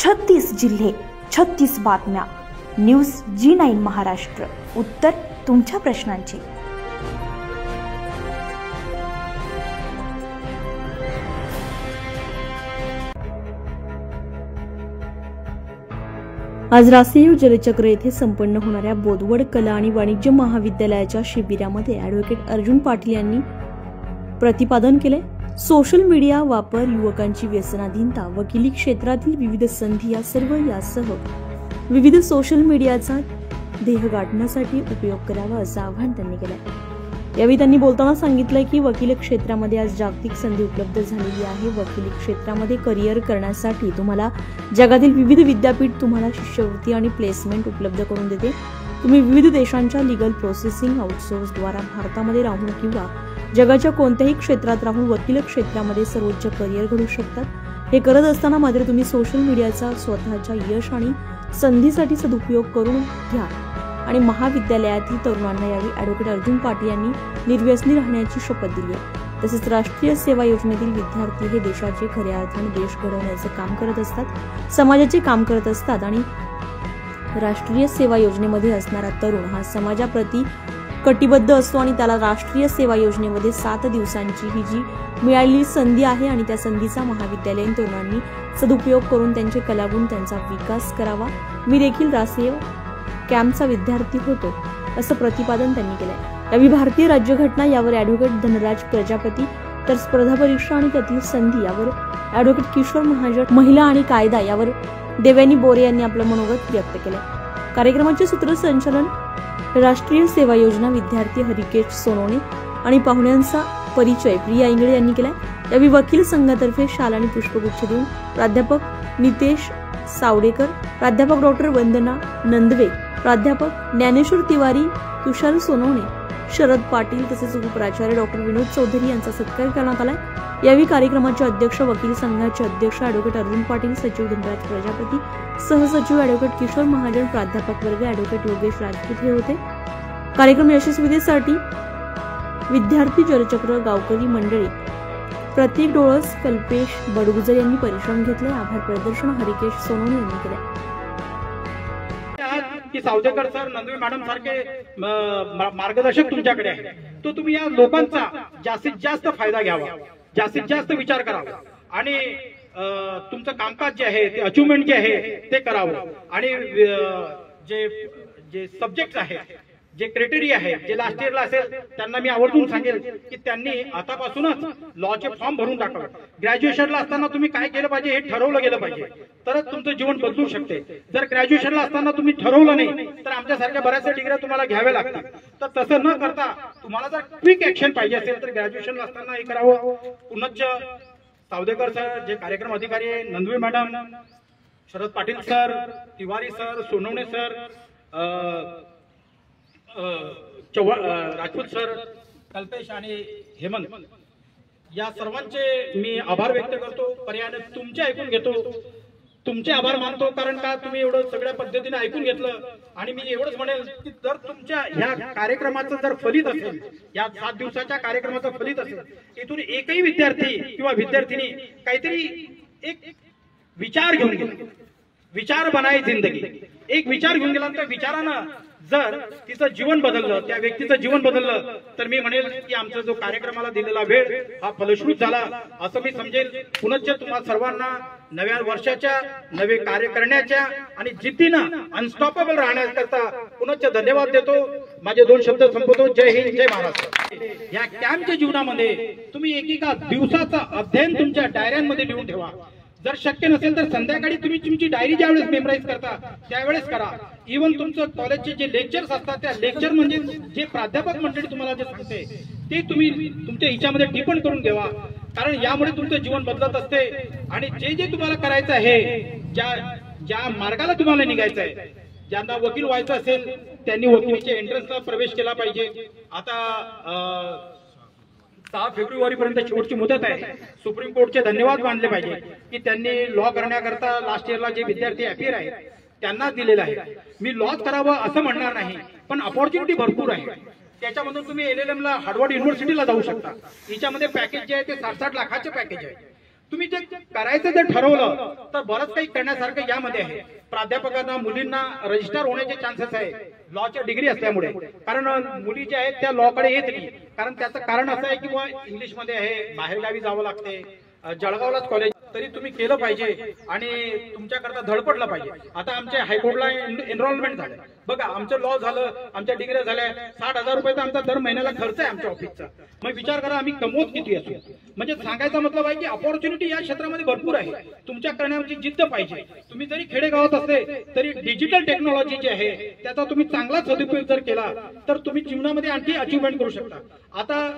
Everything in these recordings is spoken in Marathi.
36 जिल्हे, 36 बातम्या. News G9 Maharashtra. उत्तर तुमच्या प्रश्नांची. आज राष्ट्रीय जलचक्र येथे संपन्न होणाऱ्या बोदवड कला आणि वाणिज्य महाविद्यालयाच्या शिबिरामध्ये ॲडव्होकेट अर्जुन पाटील यांनी प्रतिपादन केले. सोशल मीडिया वापर, युवकांची व्यसनाधीनता, वकिली क्षेत्रातील विविध संधी यासह विविध सोशल मीडियाचा ध्येय गाठण्यासाठी उपयोग करावा असं आवाहन त्यांनी केलं. यावेळी त्यांनी बोलताना सांगितलं की वकिली क्षेत्रामध्ये आज जागतिक संधी उपलब्ध झालेली आहे. वकिली क्षेत्रामध्ये करिअर करण्यासाठी तुम्हाला जगातील विविध विद्यापीठ तुम्हाला शिष्यवृत्ती आणि प्लेसमेंट उपलब्ध करून देते. तुम्ही विविध देशांच्या लीगल प्रोसेसिंग आउटसोर्सद्वारा भारतामध्ये राहून किंवा जगाच्या कोणत्याही क्षेत्रात राहून वकील क्षेत्रामध्ये सर्वोच्च करिअर घडवू शकतात. हे करत असताना मात्र तुम्ही सोशल मीडियाचा स्वतःच्या यश आणि संधीसाठी सदुपयोग करून घ्या. आणि महाविद्यालयातील तरुणांना यावेळी ॲडव्होकेट अर्जुन पाटील यांनी निर्व्यसनी राहण्याची शपथ दिली आहे. तसेच राष्ट्रीय सेवा योजनेतील विद्यार्थी हे देशाचे खऱ्या अर्थाने देश घडवण्याचे काम करत असतात, समाजाचे काम करत असतात. आणि राष्ट्रीय सेवा योजनेमध्ये असणारा तरुण हा समाजाप्रती कटिबद्ध असतो आणि त्याला राष्ट्रीय सेवा योजनेमध्ये 7 दिवसांची ही जी मिळालेली संधी आहे आणि त्या संधीचा महाविद्यालयीन तरुणांनी सदुपयोग करून त्यांचे कलागुण त्यांचा विकास करावा. मी देखील राष्ट्रीय कॅम्पचा विद्यार्थी होतो असं प्रतिपादन त्यांनी केलंय. यावेळी भारतीय राज्यघटना यावर ॲडव्होकेट धनराज प्रजापती, तर स्पर्धा परीक्षा आणि त्यातील संधी यावर ॲडव्होकेट किशोर महाजन, महिला आणि कायदा यावर देवयानी बोरे यांनी आपलं मनोगत व्यक्त केलं. कार्यक्रमाचे सूत्रसंचालन राष्ट्रीय सेवा योजना विद्यार्थी हरिकेश सोनवणे आणि पाहुण्यांचा परिचय प्रिया इंगळे यांनी केलाय. यावेळी वकील संघातर्फे शाल आणि पुष्पगुच्छ देऊन प्राध्यापक नितेश सावडेकर, प्राध्यापक डॉक्टर वंदना नंदवे, प्राध्यापक ज्ञानेश्वर तिवारी, तुषार सोनवणे, शरद पाटील तसेच उपप्राचार्य डॉक्टर विनोद चौधरी यांचा सत्कार करण्यात आलाय. यावेळी कार्यक्रमाचे अध्यक्ष वकील संघाचे अध्यक्ष ॲडव्होकेट अर्जुन पाटील, सचिव धनराज प्रजापती, सहसचिव ॲडव्होकेट किशोर महाजन, प्राध्यापक वर्ग ॲडव्होकेट योगेश राजपूत हे होते. कार्यक्रम यशस्वीतेसाठी विद्यार्थी जलचक्र, गावकरी मंडळी, प्रतीक डोळस, कल्पेश बडगुजर यांनी परिश्रम घेतले. आभार प्रदर्शन हरिकेश सोनवणे यांनी केले. की सावदेकर सर, नंदवे मॅडम सारखे मार्गदर्शक तुमच्याकडे आहे, तो तुम्ही या लोकांचा जास्तीत जास्त फायदा घ्यावा, जास्तीत जास्त विचार करावा आणि तुमचं कामकाज जे आहे ते अचिव्हमेंट जे आहे ते करावं. आणि जे सब्जेक्ट आहे, जे क्रायटेरिया आहे, जे लास्ट इयरला असेल त्यांना मी आवर्जून सांगेल की त्यांनी आतापासूनच लॉचे फॉर्म भरून टाकावे. ग्रॅज्युएशनला असताना तुम्ही काय केलं पाहिजे हे ठरवलं गेलं पाहिजे, तरच तुमचं जीवन बदलू शकते. जर ग्रॅज्युएशनला असताना तुम्ही ठरवलं नाही तर आमच्यासारख्या बऱ्याचशा डिग्र्या तुम्हाला घ्याव्या लागतील. तर तसं न करता तुम्हाला जर क्विक ऍक्शन पाहिजे असेल तर ग्रॅज्युएशनला असताना हे करावं. पुनश्च सावदेकर सर, जे कार्यक्रम अधिकारी आहे, Nandve madam, Sharad Patil sir, Tiwari sir, Sonawane sir, Rajput sir, Kalpesh आणि हेमंत, या सर्वांचे मी आभार व्यक्त करतो. पर्यायाने तुमचे ऐकून घेतो, तुमचे आभार मानतो. कारण का तुम्ही एवढं सगळ्या पद्धतीने ऐकून घेतलं. आणि मी एवढंच म्हणेल की जर तुमच्या ह्या कार्यक्रमाचं जर फलित असेल, या 7 दिवसाच्या कार्यक्रमाचं फलित असेल, इथून एकही विद्यार्थी किंवा विद्यार्थिनी काहीतरी एक विचार घेऊन गेला, विचार बनाए जिंदगी, एक विचार घेऊन गेला, त्या विचारानं जर तिचं जीवन बदललं, त्या व्यक्तीचं जीवन बदललं, तर मी म्हणेल की आमचा जो कार्यक्रमाला दिलेला वेळ हा फलश्रुत झाला असं मी समजेल. पुनश्च तुम्हाला सर्वांना नव्या वर्षाच्या नवे कार्य करण्याच्या आणि जिद्दीनं अनस्टॉपेबल राहण्याकरता पुनश्च धन्यवाद देतो. माझे 2 शब्द संपवतो. जय हिंद, जय महाराष्ट्र. या कॅम्पच्या जीवनामध्ये तुम्ही एकेका दिवसाचा अध्ययन तुमच्या डायऱ्यांमध्ये लिहून ठेवा. जर शक्य नसेल तर संध्याकाळी तुम्ही तुमची डायरी ज्यावेळेस मेमराईज करता त्यावेळेस करा. इव्हन तुमचं कॉलेजचे जे लेक्चर्स असतात, त्या लेक्चर म्हणजे जे प्राध्यापक मंडळी तुम्हाला जे सांगते ते तुम्ही तुमच्या हिच्यामध्ये टिप्पण करून घ्यावा. कारण यामुळे तुमचं जीवन बदलत असते. आणि जे जे तुम्हाला करायचं आहे, ज्या मार्गाला तुम्हाला निघायचं आहे, ज्यांना वकील व्हायचं असेल त्यांनी वकिलीच्या एंट्रन्सला प्रवेश केला पाहिजे. आता 6 फेब्रुवारी पर्यंत शेवटची मुदत आहे. सुप्रीम कोर्टचे धन्यवाद मानले पाहिजे की त्यांनी लॉ करण्याकरता लास्ट इयरला जे विद्यार्थी अपियर आहेत त्यांना दिलेलं आहे. मी लॉच करावं असं म्हणणार नाही, पण अपॉर्च्युनिटी भरपूर आहे. त्याच्यामधून तुम्ही LLM ला हार्वर्ड युनिव्हर्सिटीला जाऊ शकता. याच्यामध्ये पॅकेज जे आहे ते 60-60 लाखाचे पॅकेज आहे. तुम्ही जे करायचं जर ठरवलं तर बरंच काही करण्यासारखं यामध्ये आहे. प्राध्यापकांना मुलींना रजिस्टर होण्याचे चान्सेस आहे लॉच्या डिग्री असल्यामुळे, कारण मुली ज्या आहेत त्या लॉकडे येत नाही. कारण त्याचं कारण असं आहे की इंग्लिशमध्ये आहे, बाहेरगावी जावं लागते, जळगावलाच कॉलेज, तरी तुम्ही केलं पाहिजे आणि तुमच्याकरता धडपडलं पाहिजे. आता आमच्या हायकोर्टला एनरोलमेंट झालं बघा, आमचं लॉ झालं, आमच्या डिग्री झाल्या, 60,000 रुपये तर आमचा दर महिन्याला खर्च आहे आमच्या ऑफिसचा. मग विचार करा आम्ही कमवत किती असतो. म्हणजे सांगायचा मतलब आहे की अपॉर्च्युनिटी या क्षेत्रामध्ये भरपूर आहे. तुमच्या करण्याची जिद्द पाहिजे. तुम्ही जरी खेडेगावात असले तरी डिजिटल टेक्नॉलॉजी जी आहे त्याचा तुम्ही चांगला सदुपयोग जर केला तर तुम्ही जीवनामध्ये आणखी अचिव्हमेंट करू शकता. आता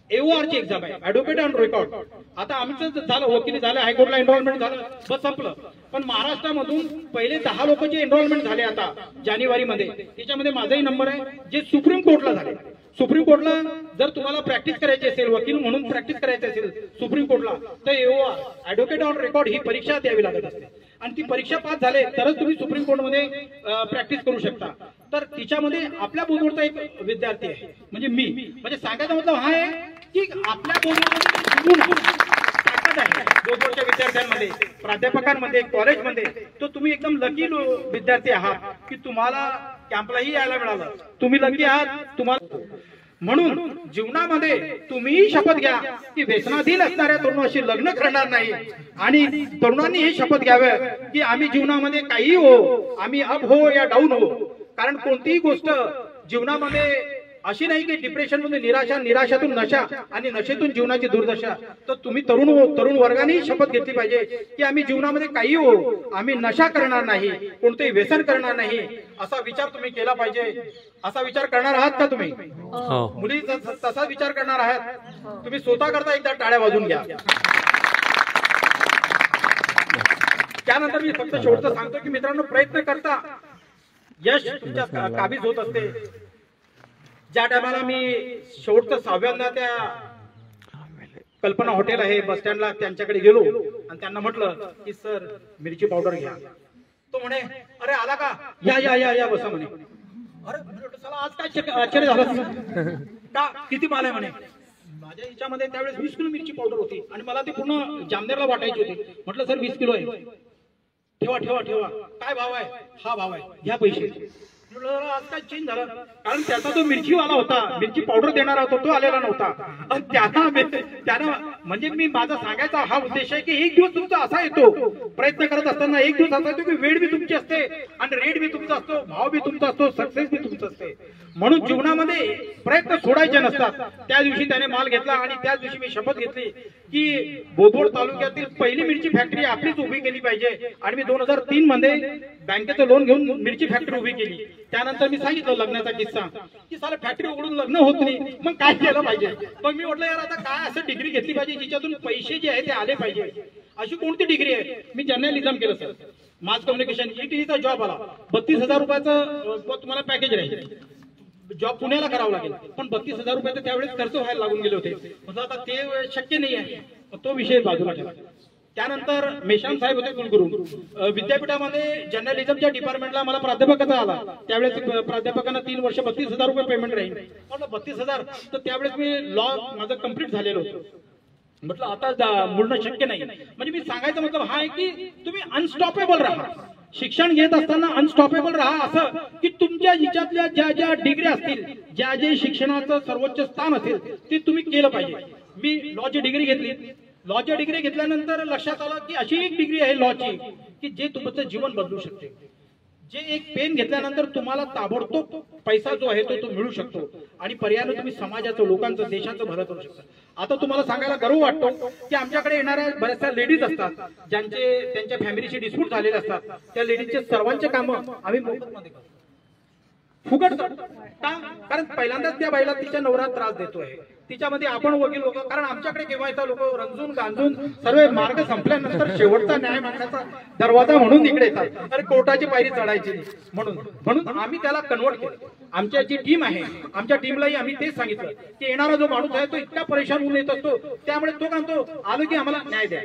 AOR ची एक्झाम आहे, ऍडव्होकेट ऑन रेकॉर्ड. आता आमचं झालं, वकिली झालं, हायकोर्टला एनरोलमेंट झालं, बस संपलं. पण महाराष्ट्रामधून पहिले 10 लोक जे एनरोलमेंट झाले आता जानेवारीमध्ये, त्याच्यामध्ये माझाही नंबर आहे, जे सुप्रीम कोर्टला झाले. सुप्रीम कोर्टला जर तुम्हाला प्रॅक्टिस करायची असेल, वकील म्हणून प्रॅक्टिस करायची असेल सुप्रीम कोर्टला, तर AOR ऍडव्होकेट ऑन रेकॉर्ड ही परीक्षा द्यावी लागत असते. आणि ती परीक्षा पास झाले तरच तुम्ही सुप्रीम कोर्टमध्ये प्रॅक्टिस करू शकता. तर तिच्यामध्ये आपल्या बोर्डवरचा एक विद्यार्थी आहे, म्हणजे मी. म्हणजे सांगायचा मतलब हा आहे की आपल्या बोर्डमध्ये ताकद आहे, बोर्डवरच्या विद्यार्थ्यांमध्ये, प्राध्यापकांमध्ये, कॉलेजमध्ये. तो तुम्ही एकदम लकी विद्यार्थी आहात की तुम्हाला कॅम्पलाही यायला मिळालं. तुम्ही लकी आहात. तुम्हाला म्हणून जीवनामध्ये तुम्ही शपथ घ्या की व्यसनाधीन असणाऱ्या तरुणाशी लग्न करणार नाही. आणि तरुणांनी ही शपथ घ्यावी की आम्ही जीवनामध्ये काही हो, आम्ही अप हो या डाऊन हो. कारण कोणतीही गोष्ट जीवनामध्ये अशी नाही की डिप्रेशन मध्ये निराशा, निराशातून नशा आणि नशेतून जीवनाची दुर्दशा. तर तुम्ही तरुण वर्गाने शपथ घेतली पाहिजे की आम्ही जीवनामध्ये काही हो, आम्ही नशा करणार नाही, कोणतेही व्यसन करणार नाही, असा विचार तुम्ही केला पाहिजे. असा विचार करणार आहात का तुम्ही? मुली तसा विचार करणार आहात? तुम्ही स्वतः करता एकदा टाळ्या वाजून घ्या. त्यानंतर मी फक्त शेवटचं सांगतो की मित्रांनो, प्रयत्न करता यश तुमच्या काबीज होत असते. ज्या टायमाला मी शेवटचं 6व्यांदा त्या कल्पना हॉटेल आहे बस स्टँडला त्यांच्याकडे गेलो आणि त्यांना म्हटलं की सर मिरची पावडर घ्या. तो म्हणे अरे आला का, या या या या बसा म्हणे. अरे चला आज काय आश्चर्य झालं का, किती माल आहे म्हणे. माझ्या हिच्यामध्ये त्यावेळेस 20 किलो मिरची पावडर होती आणि मला ती पूर्ण जामनेरला वाटायची होती. म्हटलं सर 20 किलो आहे, ठेवा ठेवा ठेवा. काय भाव आहे? हा भाव आहे, घ्या पैसे. आज काय चेंज झालं, कारण त्याचा जो मिरचीवाला होता, मिरची पावडर देणारा होता, तो आलेला नव्हता. आणि त्यानं म्हणजे मी माझा सांगायचा हा उद्देश आहे की एक दिवस तुमचा असा येतो, प्रयत्न करत असताना एक दिवस असा येतो की वेळ बी तुमची असते आणि रेट बी तुमचा असतो, भाव बी तुमचा असतो, सक्सेस बी तुमचं असते. म्हणून जीवनामध्ये प्रयत्न सोडायचे नसतात. त्या दिवशी त्याने माल घेतला आणि त्याच दिवशी मी शपथ घेतली की बोदवड तालुक्यातील पहिली मिरची फॅक्टरी आपलीच उभी केली पाहिजे. आणि मी 2003 मध्ये बँकेचं लोन घेऊन मिरची फॅक्टरी उभी केली. त्यानंतर मी सांगितलं लग्नाचा किस्सा की साला फॅक्टरी उघडून लग्न होत नाही, मग काय केलं पाहिजे. मग मी म्हटलं यार आता काय असं डिग्री घेतली पाहिजे जिच्यातून पैसे जे आहे ते आले पाहिजे. अशी कोणती डिग्री आहे? मी जर्नलिझम केलं सर, मास कम्युनिकेशन, ETEचा जॉब आला. 32,000 रुपयाचं तुम्हाला पॅकेज राहील. जॉब पुण्याला करावं लागेल, पण 32,000 रुपयाचे त्यावेळेस खर्च व्हायला लागून गेले होते. म्हणजे आता ते शक्य नाही आहे, तो विषय बाजूला ठेवा. त्यानंतर मेशाम साहेब होते कुलगुरू. विद्यापीठामध्ये जर्नलिझमच्या डिपार्टमेंटला मला प्राध्यापकाचा आला. त्यावेळेस प्राध्यापकांना 3 वर्ष 32,000 रुपये पेमेंट राहील. म्हटलं 32,000, तर त्यावेळेस मी लॉ माझं कम्प्लीट झालेलं होतं. म्हटलं आता मुळणं शक्य नाही. म्हणजे मी सांगायचं मतलब हा आहे की तुम्ही अनस्टॉपेबल राहा. शिक्षण घेत असताना अनस्टॉपेबल राहा, असं की तुमच्या हिच्यातल्या ज्या ज्या डिग्री असतील, ज्या जे शिक्षणाचं सर्वोच्च स्थान असेल ते तुम्ही केलं पाहिजे. मी लॉची डिग्री घेतली. लॉची डिग्री घेतल्यानंतर लक्षात आलं की अशी एक डिग्री आहे लॉची की जे तुमचं जीवन बदलू शकते. जे एक पेन घेतल्यानंतर तुम्हाला ताबडतोब पैसा जो आहे तो मिळू शकतो आणि पर्यायाने तुम्ही समाजाचं, लोकांचं, देशाचं भलं करू शकता. आता तुम्हाला सांगायला गर्व वाटतो की आमच्याकडे येणाऱ्या बऱ्याचशा लेडीज असतात ज्यांचे त्यांच्या फॅमिलीशी डिस्प्यूट झालेले असतात. त्या लेडीजचे सर्वांचे कामं आम्ही मोफतमध्ये करतो, फुकट करतो. का? कारण पहिल्यांदाच त्या बाईला तिच्या नवरा त्रास देतोय, तिच्यामध्ये आपण वकील लोक, कारण आमच्याकडे केव्हा येतात लोक रंजून गांजून सर्व मार्ग संपल्यानंतर शेवटचा न्याय मागण्याचा दरवाजा म्हणून इकडे येतात. अरे कोर्टाची पायरी चढायची म्हणून आम्ही त्याला कन्वर्ट केलं. आमच्या जी टीम आहे, आमच्या टीमलाही आम्ही तेच सांगितलं की येणारा जो माणूस आहे तो इतका परेशान होऊन येत असतो, त्यामुळे तो म्हणतो आलो की आम्हाला न्याय द्या.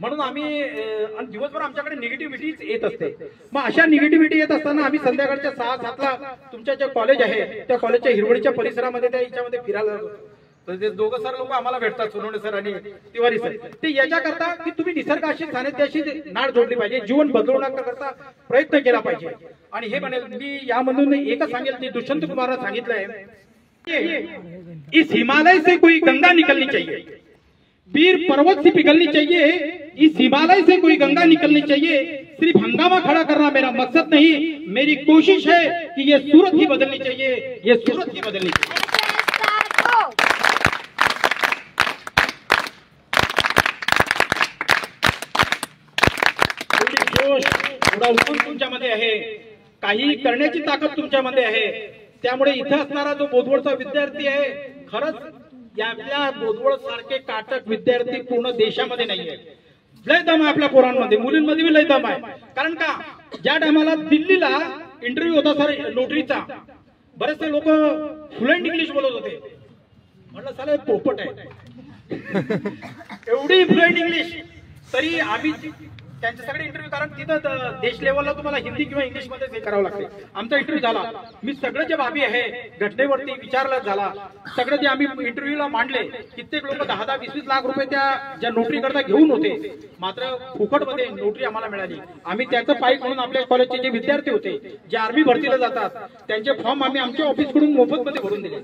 म्हणून आम्ही दिवसभर आमच्याकडे निगेटिव्हिटी येत असते. मग अशा निगेटिव्हिटी येत असताना आम्ही संध्याकाळच्या 6-7ला तुमच्या जे कॉलेज आहे त्या कॉलेजच्या हिरवळीच्या परिसरामध्ये त्या याच्यामध्ये फिरायला जातो. तर ते दोघं सर लोक आम्हाला भेटतात, सोनवणे सर आणि तिवारी सर. ते याच्याकरता की तुम्ही निसर्गाशी सानिध्याशी नाळ जोडली पाहिजे, जीवन बदलवण्याकरता प्रयत्न केला पाहिजे. आणि हे म्हणेल मी यामधून एकच सांगेल की दुष्यंत कुमारने सांगितलंय, इस हिमालय से कोई गंगा निकलनी चाहिए, वीर पर्वत से पिघलनी चाहिए, इस हिमालय से कोई गंगा निकलनी चाहिए. सिर्फ हंगामा खड़ा करना मेरा मकसद नहीं, मेरी कोशिश है कि ये सूरत ही बदलनी चाहिए, ये सूरत ही बदलनी चाहिए. एवढी जोश, एवढा उमंग तुमच्यामध्ये आहे, काही करण्याची ताकद तुमच्यामध्ये आहे. त्यामुळे इथं असणारा जो बोधवडचा विद्यार्थी आहे, खरंच आपल्या बोधवड सारखे काटक विद्यार्थी पूर्ण देशामध्ये नाहीये. लय दम आहे आपल्या पोरांमध्ये, मुलींमध्ये बी लय दम आहे. कारण का ज्या टायमाला दिल्लीला इंटरव्ह्यू होता सर नोटरीचा, बरेचसे लोक फ्लुएंट इंग्लिश बोलत होते. म्हटलं साला पोपट आहे एवढी फ्लुएंट इंग्लिश. तरी आम्ही त्यांचे सगळे इंटरव्ह्यू, कारण तिथं देश लेवलला तुम्हाला हिंदी किंवा इंग्लिश मध्ये हे करावं लागते. आमचा इंटरव्ह्यू झाला, मी सगळं जे बाबी आहे घटनेवरती विचारला झाला, सगळं जे आम्ही इंटरव्ह्यूला मांडले. कित्येक लोक 10-20 लाख रुपये त्या ज्या नोटरी करता घेऊन होते, मात्र फुकटमध्ये नोटरी आम्हाला मिळाली. आम्ही त्याचं पाईक म्हणून आपल्या कॉलेजचे जे विद्यार्थी होते, जे आर्मी भरतीला जातात, त्यांचे फॉर्म आम्ही आमच्या ऑफिसकडून मोफत मध्ये भरून दिले.